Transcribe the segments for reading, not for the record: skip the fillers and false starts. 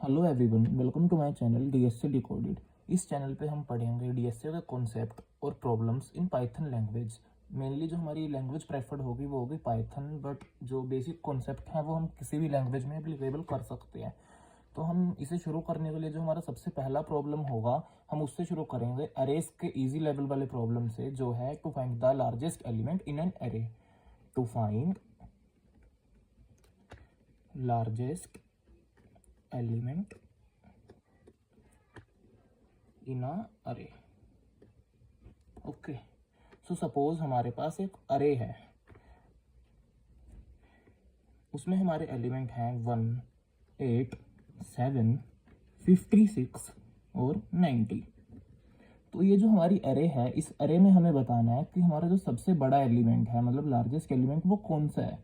Hello everyone, welcome to my channel DSA decoded. इस channel पे हम पढ़ेंगे डीएसए का कॉन्सेप्ट और problems in Python language. Mainly जो हमारी लैंग्वेज प्रेफर्ड होगी वो होगी पाइथन, बट जो बेसिक कॉन्सेप्ट है वो हम किसी भी लैंग्वेज में एप्लीकेबल कर सकते हैं। तो हम इसे शुरू करने के लिए जो हमारा सबसे पहला प्रॉब्लम होगा हम उससे शुरू करेंगे अरेज के ईजी लेवल वाले प्रॉब्लम से, जो है to find the largest element in an array. To find largest element in a array. Okay, so suppose हमारे पास एक अरे है, उसमें हमारे एलिमेंट हैं 1, 8, 7, 56 और 90। तो ये जो हमारी अरे है, इस अरे में हमें बताना है कि हमारा जो सबसे बड़ा एलिमेंट है, मतलब लार्जेस्ट एलिमेंट, वो कौन सा है।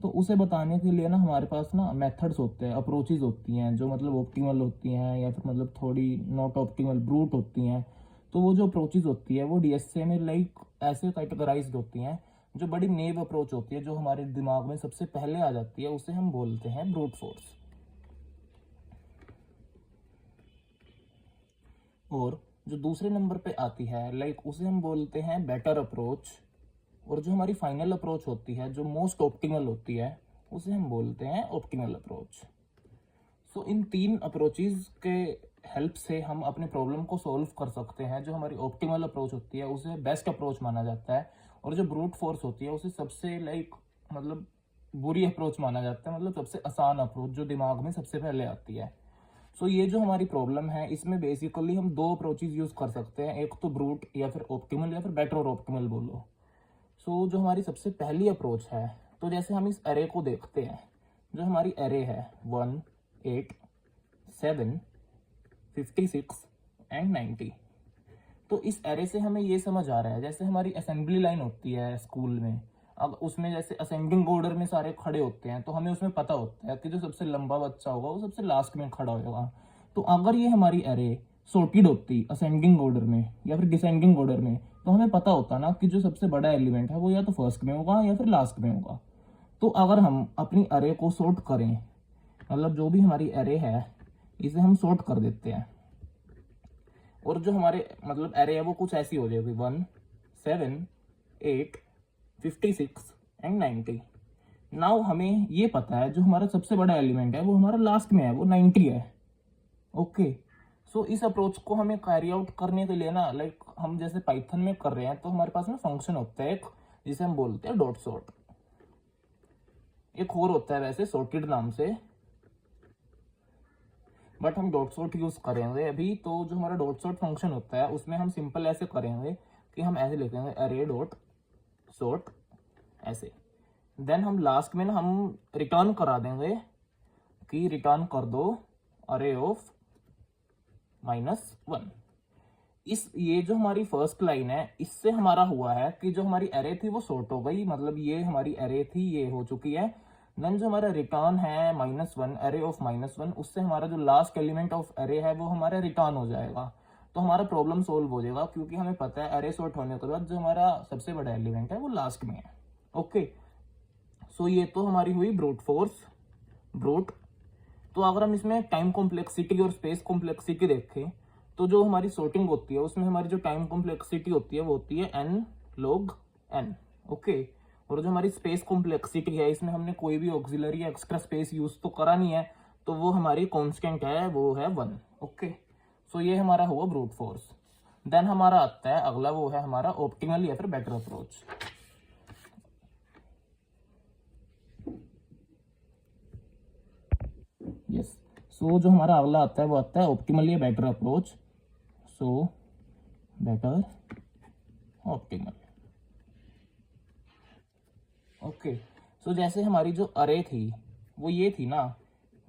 तो उसे बताने के लिए ना हमारे पास ना मेथड्स होते हैं, अप्रोचेज होती हैं जो मतलब ऑप्टिमल होती हैं या फिर मतलब थोड़ी नॉट ऑप्टिमल ब्रूट होती हैं। तो वो जो अप्रोचेज होती है वो डीएसए में लाइक ऐसे कैटेगराइज्ड होती हैं। जो बड़ी नेव अप्रोच होती है, जो हमारे दिमाग में सबसे पहले आ जाती है, उसे हम बोलते हैं ब्रूट फोर्स। और जो दूसरे नंबर पे आती है लाइक उसे हम बोलते हैं बेटर अप्रोच। और जो हमारी फाइनल अप्रोच होती है, जो मोस्ट ऑप्टिमल होती है, उसे हम बोलते हैं ऑप्टिमल अप्रोच। सो इन तीन अप्रोचेज के हेल्प से हम अपने प्रॉब्लम को सॉल्व कर सकते हैं। जो हमारी ऑप्टिमल अप्रोच होती है उसे बेस्ट अप्रोच माना जाता है, और जो ब्रूट फोर्स होती है उसे सबसे लाइक मतलब बुरी अप्रोच माना जाता है, मतलब सबसे आसान अप्रोच जो दिमाग में सबसे पहले आती है। सो ये जो हमारी प्रॉब्लम है, इसमें बेसिकली हम दो अप्रोचेज यूज कर सकते हैं, एक तो ब्रूट या फिर ऑप्टिमल या फिर बेटर और ऑप्टिमल बोलो। सो जो हमारी सबसे पहली अप्रोच है, तो जैसे हम इस अरे को देखते हैं, जो हमारी अरे है 1, 8, 7, 56 एंड 90। तो इस अरे से हमें ये समझ आ रहा है, जैसे हमारी असेंबली लाइन होती है स्कूल में, अब उसमें जैसे असेंडिंग ऑर्डर में सारे खड़े होते हैं, तो हमें उसमें पता होता है कि जो सबसे लंबा बच्चा होगा वो सबसे लास्ट में खड़ा होगा। तो अगर ये हमारी अरे सॉर्टेड होती असेंडिंग ऑर्डर में या फिर डिसेंडिंग ऑर्डर में, तो हमें पता होता ना कि जो सबसे बड़ा एलिमेंट है वो या तो फर्स्ट में होगा या फिर लास्ट में होगा। तो अगर हम अपनी अरे को सॉर्ट करें, मतलब जो भी हमारी अरे है इसे हम सॉर्ट कर देते हैं, और जो हमारे मतलब अरे है वो कुछ ऐसी हो जाएगी 1, 7, 8, 56 एंड 90। नाउ हमें ये पता है जो हमारा सबसे बड़ा एलिमेंट है वो हमारा लास्ट में है, वो 90 है। ओके, सो इस अप्रोच को हमें कैरी आउट करने के लिए ना लाइक हम जैसे पाइथन में कर रहे हैं, तो हमारे पास ना फंक्शन होता है एक, जिसे हम बोलते हैं डॉट सॉर्ट। एक और होता है वैसे सॉर्टेड नाम से, बट हम डॉट सॉर्ट यूज करेंगे अभी। तो जो हमारा डॉट सॉर्ट फंक्शन होता है उसमें हम सिंपल ऐसे करेंगे कि हम ऐसे लिखेंगे अरे डॉट सॉर्ट ऐसे। देन हम लास्ट में ना हम रिटर्न करा देंगे कि रिटर्न कर दो अरे ऑफ -1। इस ये जो हमारी फर्स्ट लाइन है, इससे हमारा हुआ है कि जो हमारी अरे थी वो सॉर्ट हो गई, मतलब ये हमारी अरे थी ये हो चुकी है। देन जो हमारा रिटर्न है -1, अरे ऑफ -1, उससे हमारा जो लास्ट एलिमेंट ऑफ अरे है वो हमारा रिटर्न हो जाएगा। तो हमारा प्रॉब्लम सोल्व हो जाएगा, क्योंकि हमें पता है अरे सॉर्ट होने के बाद जो हमारा सबसे बड़ा एलिमेंट है वो लास्ट में है। ओके, सो ये तो हमारी हुई ब्रूट फोर्स, ब्रूट। तो अगर हम इसमें टाइम कॉम्प्लेक्सिटी और स्पेस कॉम्प्लेक्सिटी देखें, तो जो हमारी सॉर्टिंग होती है उसमें हमारी जो टाइम कॉम्प्लेक्सिटी होती है वो होती है n log n। ओके, और जो हमारी स्पेस कॉम्प्लेक्सिटी है, इसमें हमने कोई भी ऑक्सिलरी एक्स्ट्रा स्पेस यूज तो करा नहीं है, तो वो हमारी कांस्टेंट है, वो है 1। ओके, सो ये हमारा हुआ ब्रूट फोर्स। देन हमारा आता है अगला, वो है हमारा ऑप्टिमल या फिर बेटर अप्रोच। यस, सो जो हमारा अगला आता है वो आता है ऑप्टिमल या better approach. So better optimal. Okay, so जैसे हमारी जो अरे थी वो ये थी ना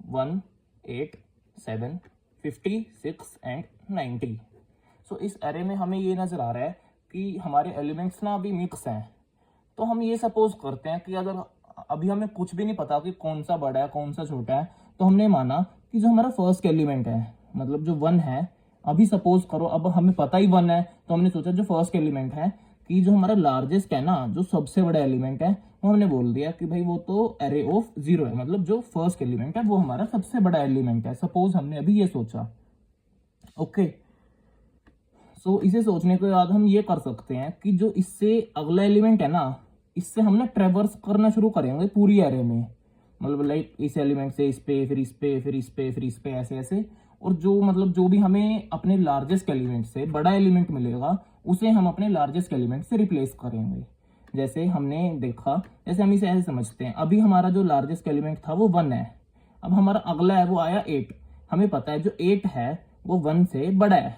1, 8, 7, 56 एंड 90। सो इस अरे में हमें ये नजर आ रहा है कि हमारे एलिमेंट्स ना अभी मिक्स हैं। तो हम ये सपोज करते हैं कि अगर अभी हमें कुछ भी नहीं पता कि कौन सा बड़ा है कौन सा छोटा है, तो हमने माना कि जो हमारा फर्स्ट एलिमेंट है, मतलब जो 1 है, अभी सपोज करो अब हमें पता ही 1 है, तो हमने सोचा जो फर्स्ट एलिमेंट है कि जो हमारा लार्जेस्ट है ना, जो सबसे बड़ा एलिमेंट है, वो हमने बोल दिया कि भाई वो तो एरे ऑफ 0 है, मतलब जो फर्स्ट एलिमेंट है वो हमारा सबसे बड़ा एलिमेंट है। सपोज हमने अभी ये सोचा, ओके। सो इसे सोचने के बाद हम ये कर सकते हैं कि जो इससे अगला एलिमेंट है ना, इससे हम ना ट्रेवर्स करना शुरू करेंगे पूरी एरे में, मतलब लाइक इस एलिमेंट से इस पे, फिर इस पे, फिर इस पे, फिर इस पे, ऐसे ऐसे। और जो मतलब जो भी हमें अपने लार्जेस्ट एलिमेंट से बड़ा एलिमेंट मिलेगा उसे हम अपने लार्जेस्ट एलिमेंट से रिप्लेस करेंगे। जैसे हमने देखा, जैसे हम इसे ऐसे समझते हैं, अभी हमारा जो लार्जेस्ट एलिमेंट था वो 1 है, अब हमारा अगला है वो आया 8। हमें पता है जो 8 है वो 1 से बड़ा है,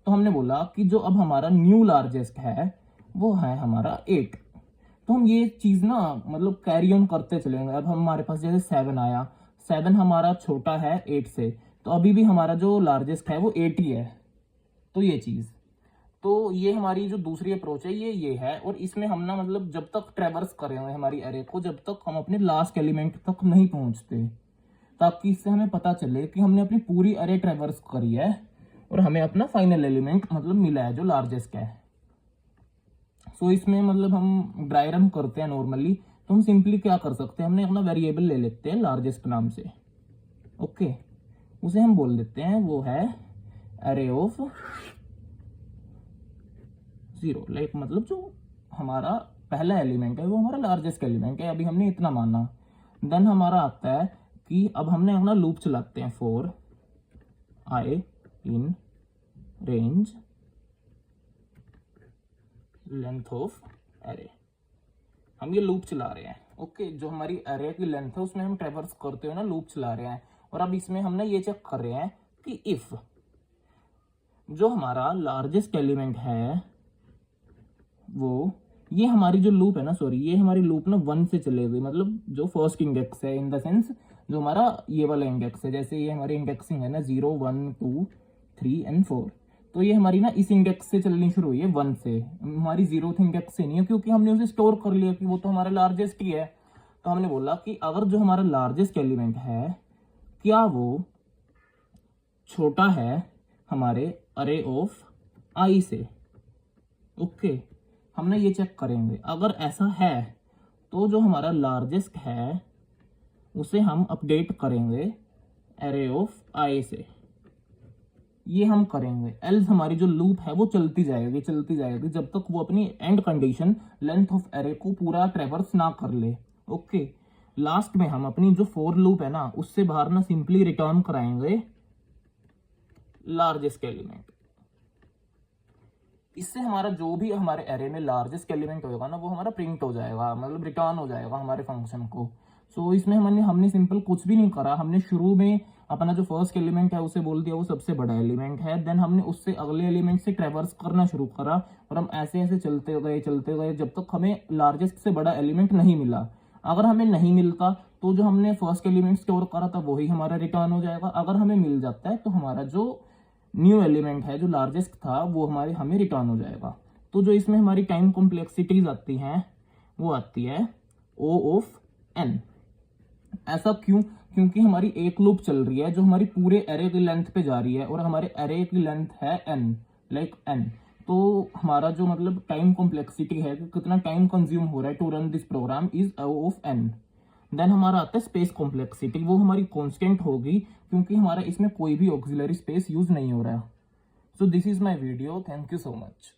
तो हमने बोला कि जो अब हमारा न्यू लार्जेस्ट है वो है हमारा 8। तो हम ये चीज ना मतलब कैरी ऑन करते चलेंगे। अब हमारे पास जैसे 7 आया, 7 हमारा छोटा है 8 से, तो अभी भी हमारा जो लार्जेस्ट है वो 8 ही है। तो ये चीज, तो ये हमारी जो दूसरी अप्रोच है ये है। और इसमें हम ना मतलब जब तक ट्रेवर्स करेंगे हमारी एरे को, जब तक हम अपने लास्ट एलिमेंट तक नहीं पहुंचते, ताकि इससे हमें पता चले कि हमने अपनी पूरी एरे ट्रेवर्स करी है और हमें अपना फाइनल एलिमेंट मतलब मिला है जो लार्जेस्ट है। सो इसमें मतलब हम ड्राई रन करते हैं नॉर्मली, तो हम सिंपली क्या कर सकते हैं, हमने अपना वेरिएबल ले लेते हैं लार्जेस्ट नाम से, ओके। उसे हम बोल देते हैं वो है एरे ऑफ 0, लाइक मतलब जो हमारा पहला एलिमेंट है वो हमारा लार्जेस्ट एलिमेंट है, अभी हमने इतना माना। देन हमारा आता है कि अब हमने अपना लूप चलाते हैं for I in range length of array. हम ये लूप चला रहे हैं, ओके। जो हमारी एरे की लेंथ है उसमें हम ट्रेवर्स करते हुए ना लूप चला रहे हैं। और अब इसमें हमने ये चेक कर रहे हैं कि इफ जो हमारा लार्जेस्ट एलिमेंट है वो, ये हमारी जो लूप है ना, सॉरी, ये हमारी लूप ना 1 से चलेगी, मतलब जो फर्स्ट इंडेक्स है, इन द सेंस जो हमारा ये वाला इंडेक्स है, जैसे ये हमारी इंडेक्सिंग है ना 0 1 2 3 एंड 4, तो ये हमारी ना इस इंडेक्स से चलनी शुरू हुई है 1 से, हमारी 0th इंडेक्स से नहीं है, क्योंकि हमने उसे स्टोर कर लिया कि वो तो हमारा लार्जेस्ट ही है। तो हमने बोला कि अगर जो हमारा लार्जेस्ट एलिमेंट है क्या वो छोटा है हमारे अरे ऑफ आई से, ओके। हमने ये चेक करेंगे, अगर ऐसा है तो जो हमारा लार्जेस्ट है उसे हम अपडेट करेंगे एरे ऑफ आई से, ये हम करेंगे। एल्स हमारी जो लूप है वो चलती जाएगी जब तक वो अपनी and condition length of array को पूरा ट्रेवर्स ना कर ले, ओके। लास्ट में हम अपनी जो फॉर लूप है ना उससे बाहर ना सिंपली रिटर्न कराएंगे लार्जेस्ट एलिमेंट। इससे हमारा जो भी हमारे एरे में लार्जेस्ट एलिमेंट होगा ना वो हमारा प्रिंट हो जाएगा, मतलब रिटर्न हो जाएगा हमारे फंक्शन को। सो इसमें हमने सिंपल कुछ भी नहीं करा, हमने शुरू में अपना जो फर्स्ट एलिमेंट है उसे बोल दिया वो सबसे बड़ा एलिमेंट है, देन हमने उससे अगले एलिमेंट से ट्रेवर्स करना शुरू करा और हम ऐसे ऐसे चलते गए जब तक हमें लार्जेस्ट से बड़ा एलिमेंट नहीं मिला। अगर हमें नहीं मिलता तो जो हमने फर्स्ट एलिमेंट स्टोर करा था वही हमारा रिटर्न हो जाएगा। अगर हमें मिल जाता है तो हमारा जो न्यू एलिमेंट है जो लार्जेस्ट था वो हमें रिटर्न हो जाएगा। तो जो इसमें हमारी टाइम कॉम्प्लेक्सिटीज आती हैं वो आती है O ऑफ n। ऐसा क्यों? क्योंकि हमारी एक लूप चल रही है जो हमारी पूरे एरे की लेंथ पे जा रही है और हमारे एरे की लेंथ है n, लाइक n। तो हमारा जो मतलब टाइम कॉम्प्लेक्सिटी है कि कितना टाइम कंज्यूम हो रहा है to run this program is O of n। Then हमारा आता है स्पेस कॉम्प्लेक्सिटी, वो हमारी कांस्टेंट होगी क्योंकि हमारा इसमें कोई भी ऑक्सिलरी स्पेस यूज नहीं हो रहा है। So this is my video, thank you so much.